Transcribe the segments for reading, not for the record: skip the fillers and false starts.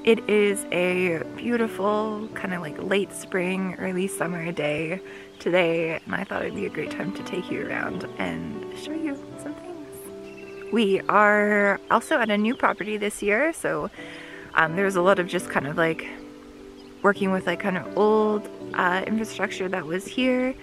It is a beautiful kind of like late spring, early summer day today, and I thought it'd be a great time to take you around and show you some things. We are also at a new property this year, so there's a lot of just kind of like working with like kind of old infrastructure that was here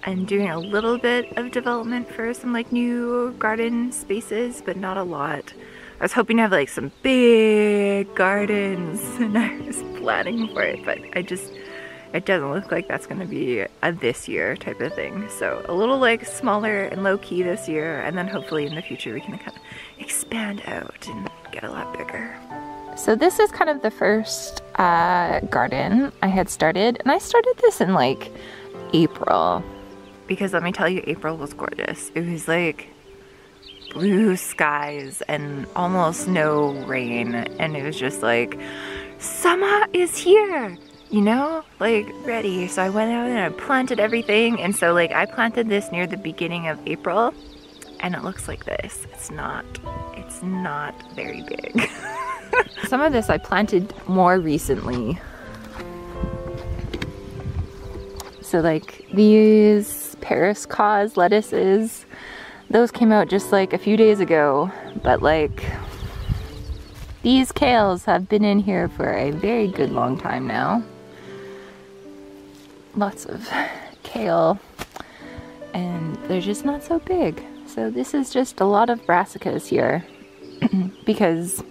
and doing a little bit of development for some like new garden spaces, but not a lot. I was hoping to have like some big gardens and I was planning for it, but it doesn't look like that's gonna be a this year type of thing. So a little like smaller and low key this year, and then hopefully in the future we can kind of expand out and get a lot bigger. So this is kind of the first garden I had started, and I started this in like April. Because let me tell you, April was gorgeous. It was like blue skies and almost no rain, and it was just like, summer is here, you know, like ready. So I went out and I planted everything, and so like I planted this near the beginning of April, and it looks like this. It's not very big. Some of this I planted more recently. So like these Paris cause lettuces, those came out just like a few days ago, but like these kales have been in here for a very good long time now. Lots of kale, and they're just not so big. So this is just a lot of brassicas here because,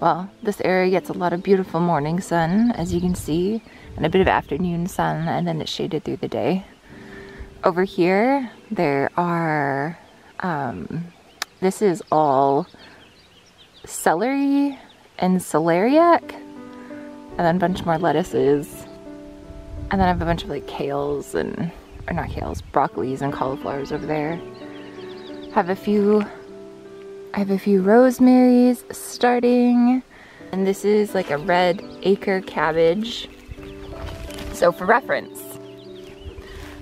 well, this area gets a lot of beautiful morning sun, as you can see, and a bit of afternoon sun, and then it's shaded through the day. Over here, there are, this is all celery and celeriac, and then a bunch more lettuces, and then I have a bunch of like kales and, or not kales, broccolis and cauliflowers over there. I have a few rosemaries starting, and this is like a red acre cabbage. So for reference,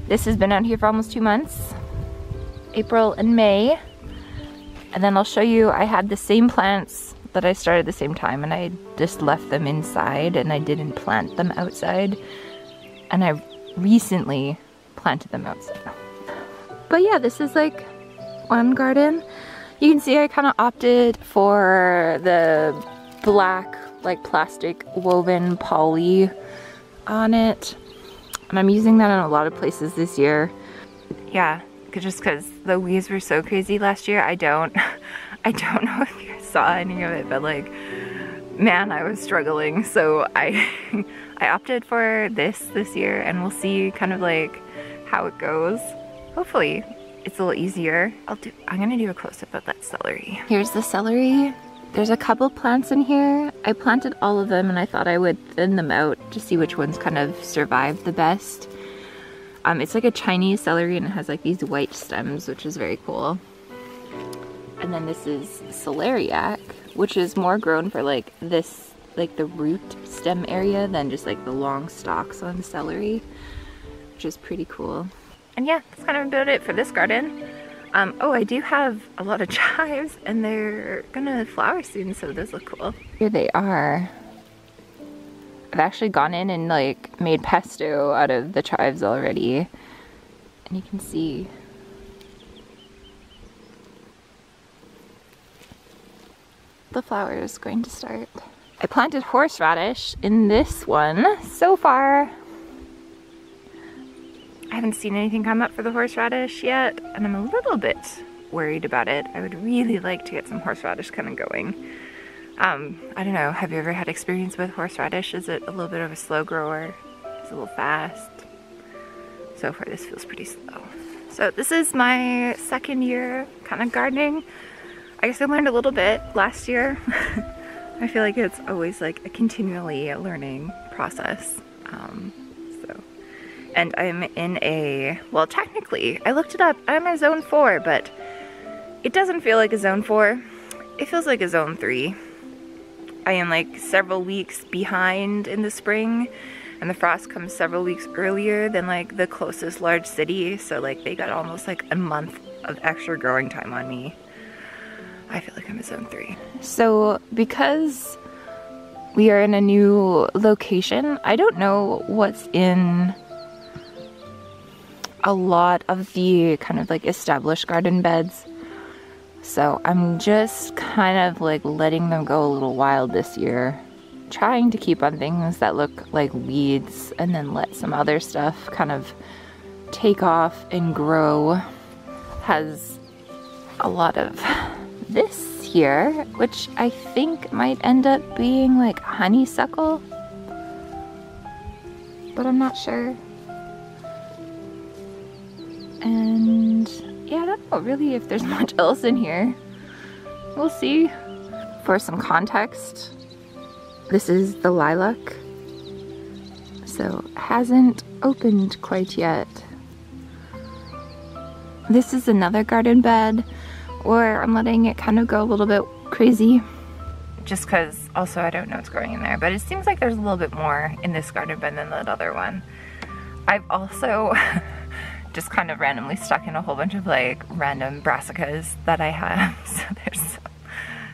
this has been out here for almost 2 months, April and May. And then I'll show you, I had the same plants that I started at the same time, and I just left them inside and I didn't plant them outside. And I recently planted them outside. But yeah, this is like one garden. You can see I kind of opted for the black, like plastic woven poly on it. And I'm using that in a lot of places this year. Yeah, just because the weeds were so crazy last year. I don't know if you saw any of it, but like, man, I was struggling. So I opted for this year, and we'll see kind of like how it goes. Hopefully it's a little easier. I'm gonna do a close-up of that celery. Here's the celery. There's a couple plants in here. I planted all of them, and I thought I would thin them out to see which ones kind of survive the best. It's like a Chinese celery, and it has like these white stems, which is very cool. And then this is Celeriac, which is more grown for like this, like the root stem area than just like the long stalks on celery, which is pretty cool. And yeah, that's kind of about it for this garden. Oh, I do have a lot of chives, and they're gonna flower soon, so those look cool. Here they are. I've actually gone in and like made pesto out of the chives already. And you can see the flowers going to start. I planted horseradish in this one. So far, I haven't seen anything come up for the horseradish yet, and I'm a little bit worried about it. I would really like to get some horseradish kind of going. I don't know, have you ever had experience with horseradish? Is it a little bit of a slow grower? Is it a little fast? So far this feels pretty slow. So this is my second year kind of gardening. I guess I learned a little bit last year. I feel like it's always like a continually learning process. And I'm in a, well, technically, I looked it up, I'm a zone 4, but it doesn't feel like a zone 4. It feels like a zone 3. I am like several weeks behind in the spring, and the frost comes several weeks earlier than like the closest large city, so like they got almost like a month of extra growing time on me. I feel like I'm a zone 3. So because We are in a new location. I don't know what's in a lot of the kind of like established garden beds. So I'm just kind of like letting them go a little wild this year. Trying to keep on things that look like weeds and then let some other stuff kind of take off and grow. Has a lot of this here, which I think might end up being like honeysuckle, but I'm not sure. And yeah, I don't know really if there's much else in here. We'll see. For some context, this is the lilac, so hasn't opened quite yet. This is another garden bed where I'm letting it kind of go a little bit crazy. Just because also I don't know what's growing in there, but it seems like there's a little bit more in this garden bed than that other one. I've also just kind of randomly stuck in a whole bunch of like random brassicas that I have. So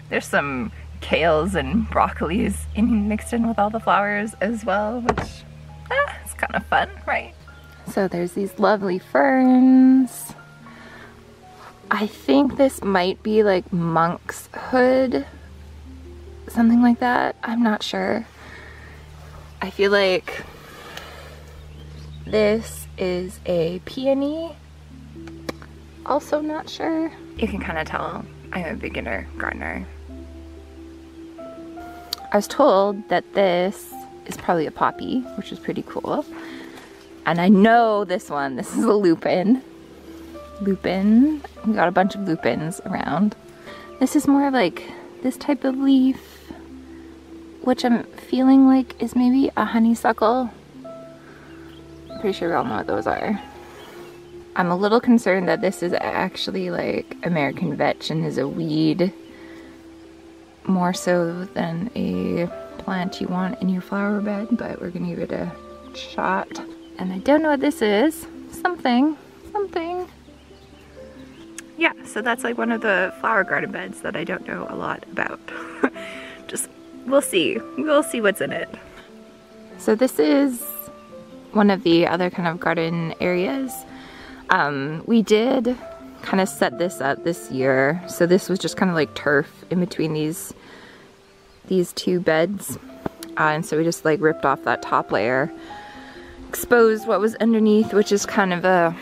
there's some kales and broccolis mixed in with all the flowers as well, which it's kind of fun, right? So there's these lovely ferns. I think this might be like monk's hood, something like that. I'm not sure. I feel like this is a peony. Also not sure. You can kind of tell I'm a beginner gardener. I was told that this is probably a poppy, which is pretty cool. And I know this one, this is a lupin. Lupin. We got a bunch of lupins around. This is more like this type of leaf, which I'm feeling like is maybe a honeysuckle. I'm pretty sure we all know what those are. I'm a little concerned that this is actually like American vetch and is a weed more so than a plant you want in your flower bed, but we're gonna give it a shot. And I don't know what this is. Something. Yeah, so that's like one of the flower garden beds that I don't know a lot about. Just, we'll see. We'll see what's in it. So this is one of the other kind of garden areas. We did kind of set this up this year. So this was just kind of like turf in between these two beds. And so we just like ripped off that top layer, exposed what was underneath, which is kind of a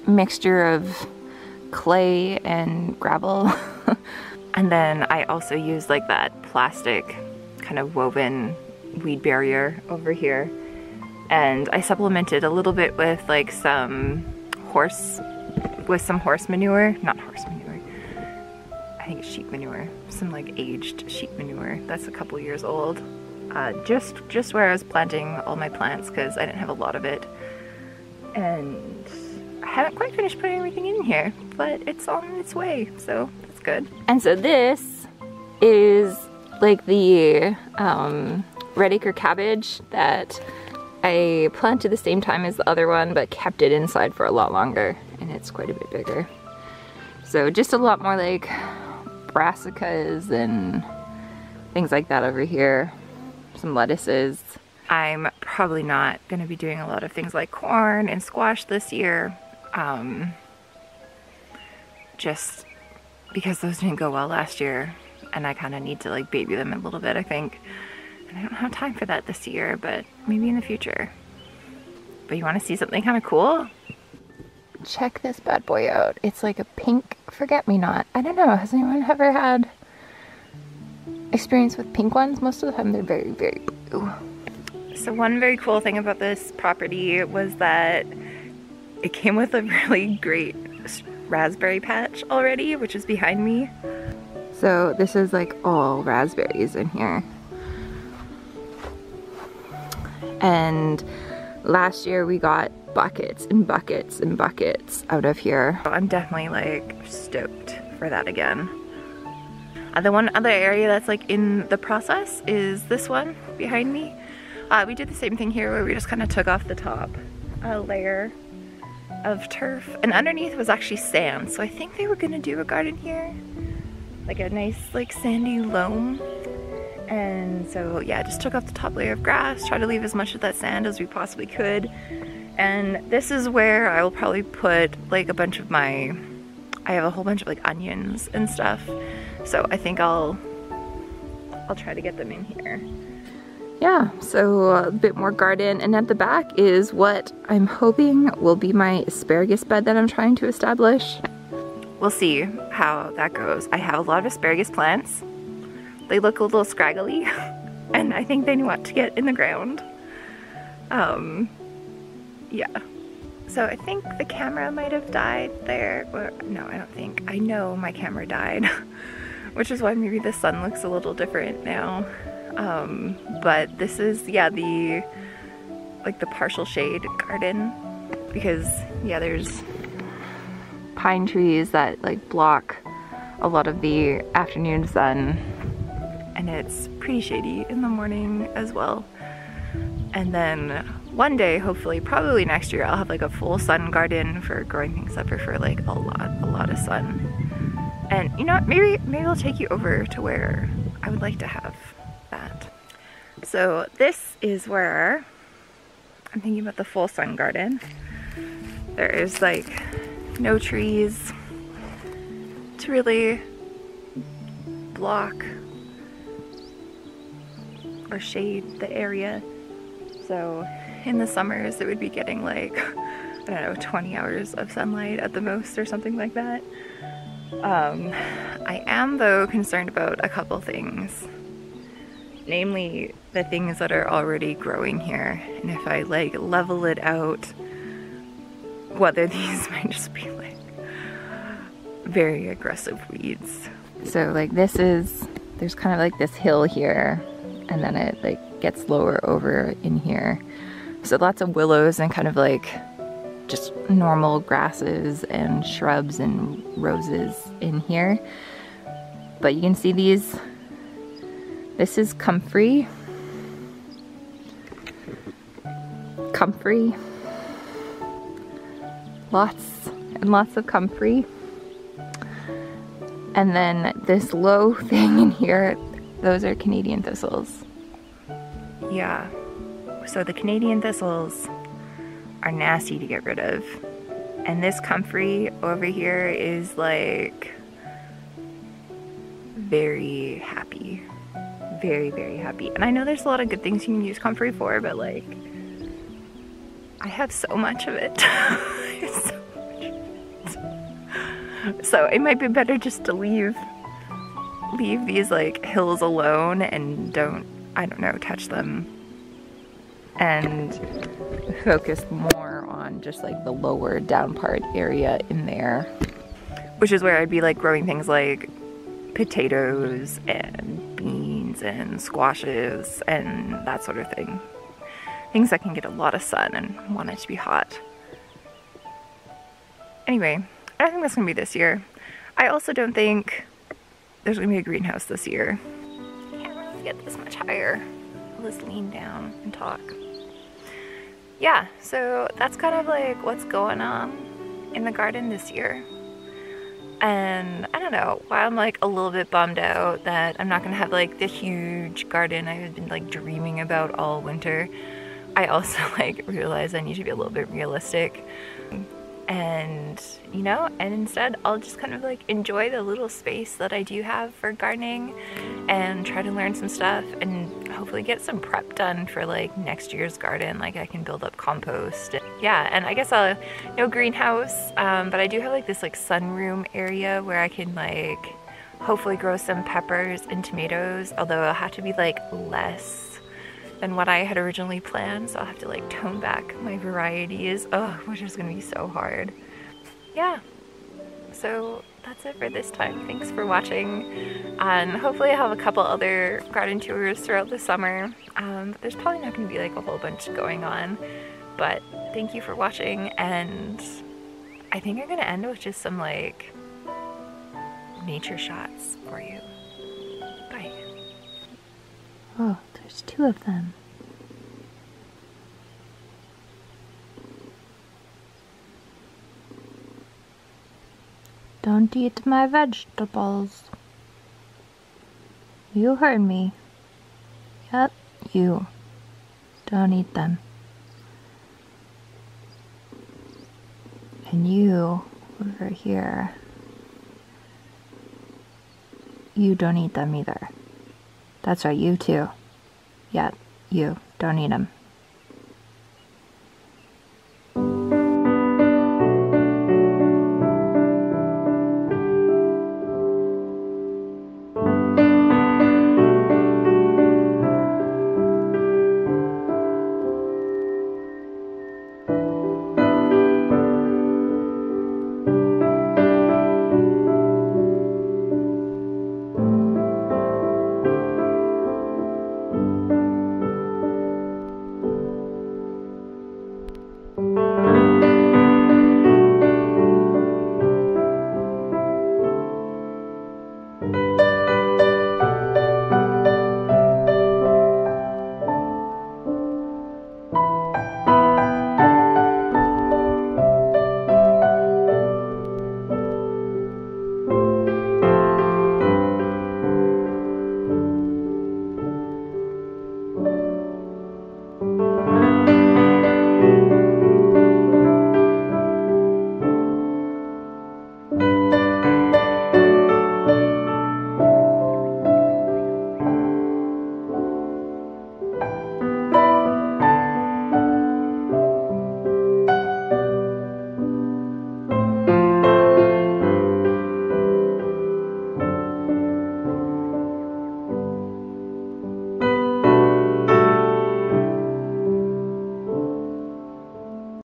mixture of clay and gravel. And then I also used like that plastic kind of woven weed barrier over here. And I supplemented a little bit with like some horse manure, not horse manure, I think it's sheep manure, some like aged sheep manure that's a couple years old. Just where I was planting all my plants because I didn't have a lot of it. And I haven't quite finished putting everything in here, but it's on its way, so that's good. And so this is like the red acre cabbage that I planted the same time as the other one, but kept it inside for a lot longer, and it's quite a bit bigger. So just a lot more like brassicas and things like that over here. Some lettuces. I'm probably not going to be doing a lot of things like corn and squash this year, just because those didn't go well last year, and I kind of need to like baby them a little bit, I think. And I don't have time for that this year, but maybe in the future. But you want to see something kind of cool? Check this bad boy out. It's like a pink forget-me-not. I don't know, has anyone ever had experience with pink ones? Most of the time they're very, very blue. So one very cool thing about this property was that it came with a really great raspberry patch already, which is behind me. So this is like all raspberries in here. And last year we got buckets and buckets and buckets out of here. I'm definitely like stoked for that again. The one other area that's like in the process is this one behind me. We did the same thing here where we just kind of took off the top layer of turf, and underneath was actually sand. So I think they were gonna do a garden here, like a nice like sandy loam. And And so yeah, just took off the top layer of grass, tried to leave as much of that sand as we possibly could. And this is where I will probably put like a bunch of I have a whole bunch of like onions and stuff. So I think I'll try to get them in here. Yeah, so a bit more garden, and at the back is what I'm hoping will be my asparagus bed that I'm trying to establish. We'll see how that goes. I have a lot of asparagus plants. They look a little scraggly, and I think they want to get in the ground. Yeah. So I think the camera might have died there. Or, no, I don't think. I know my camera died, which is why maybe the sun looks a little different now. But this is, yeah, the partial shade garden, because yeah, there's pine trees that like block a lot of the afternoon sun, and it's pretty shady in the morning as well. And then one day, hopefully, probably next year, I'll have like a full sun garden for growing things up, or for like a lot of sun. And you know what, maybe I'll take you over to where I would like to have that. So this is where I'm thinking about the full sun garden. There is like no trees to really block or shade the area. So in the summers it would be getting like, I don't know, 20 hours of sunlight at the most or something like that. I am though concerned about a couple things. Namely the things that are already growing here, and if I like level it out, whether these might just be like very aggressive weeds. So like there's kind of like this hill here, and then it like gets lower over in here. So lots of willows and kind of like just normal grasses and shrubs and roses in here. But you can see these. This is Comfrey. Lots and lots of Comfrey. And then this low thing in here, those are Canadian thistles. Yeah, so the Canadian thistles are nasty to get rid of. And this Comfrey over here is like very happy. Very, very happy. And I know there's a lot of good things you can use Comfrey for, but like, I have so much of it. So it might be better just to leave these like hills alone and don't, I don't know, touch them, and focus more on just like the lower down part area in there, which is where I'd be like growing things like potatoes and beans and squashes and that sort of thing. Things that can get a lot of sun and want it to be hot. Anyway, I don't think that's gonna be this year. I also don't think there's gonna be a greenhouse this year. I can't really get this much higher. I'll just lean down and talk. Yeah, so that's kind of like what's going on in the garden this year. And I don't know, while I'm like a little bit bummed out that I'm not gonna have like the huge garden I've been like dreaming about all winter, I also like realize I need to be a little bit realistic. And you know, and instead I'll just kind of like enjoy the little space that I do have for gardening and try to learn some stuff and hopefully get some prep done for like next year's garden. Like I can build up compost. Yeah, and I guess no greenhouse, but I do have like this like sunroom area where I can like hopefully grow some peppers and tomatoes, although it'll have to be like less than what I had originally planned, so I'll have to like tone back my varieties, which is gonna be so hard. Yeah, so that's it for this time. Thanks for watching, and hopefully I'll have a couple other garden tours throughout the summer. But there's probably not gonna be like a whole bunch going on, but thank you for watching, and I think I'm gonna end with just some like nature shots for you. Bye. Oh, there's two of them. Don't eat my vegetables. You heard me. Yep, you. Don't eat them. And you, over here, you don't eat them either. That's right, you too. Yep, you. Don't eat them.